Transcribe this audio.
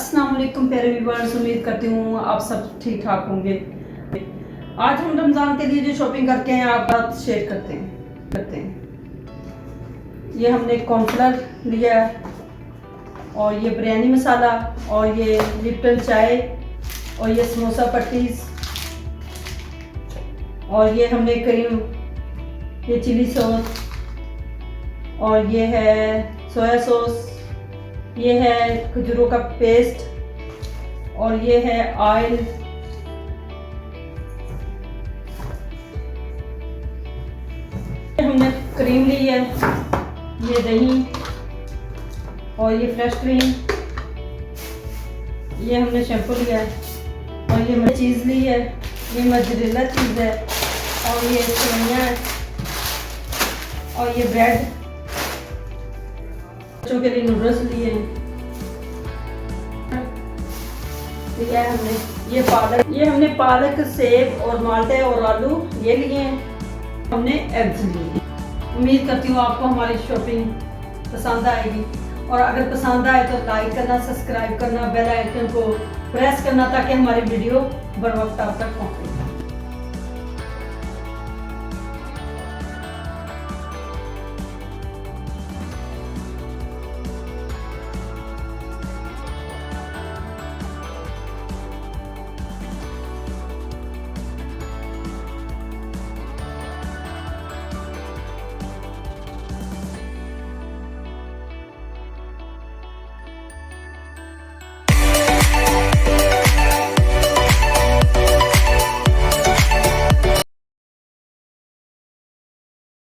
अस्सलाम वालेकुम प्यारे व्यूअर्स, उम्मीद करती हूँ आप सब ठीक ठाक होंगे। आज हम रमज़ान के लिए जो शॉपिंग करके हैं आप बात शेयर करते हैं। ये हमने कॉर्नफ्लावर लिया और ये बिरयानी मसाला और ये लिप्टन चाय और ये समोसा पट्टीज और ये हमने क्रीम, ये चिली सॉस और ये है सोया सॉस, ये है खजूरों का पेस्ट और ये है ऑयल। हमने क्रीम ली है, ये दही और ये फ्रेश क्रीम, ये हमने शैम्पू लिया है और ये हमने चीज़ ली है, ये मोज़रेला चीज़ है और ये सेवइयां है और ये ब्रेड, बच्चों के लिए नूडल्स लिए हैं। लिया है हमने ये हमने पालक, सेब और माल्टे और आलू ये लिए हैं। हमने एग्स लिए। उम्मीद करती हूँ आपको हमारी शॉपिंग पसंद आएगी और अगर पसंद आए तो लाइक करना, सब्सक्राइब करना, बेल आइकन को प्रेस करना ताकि हमारी वीडियो बर वक्त आप तक पहुँचे।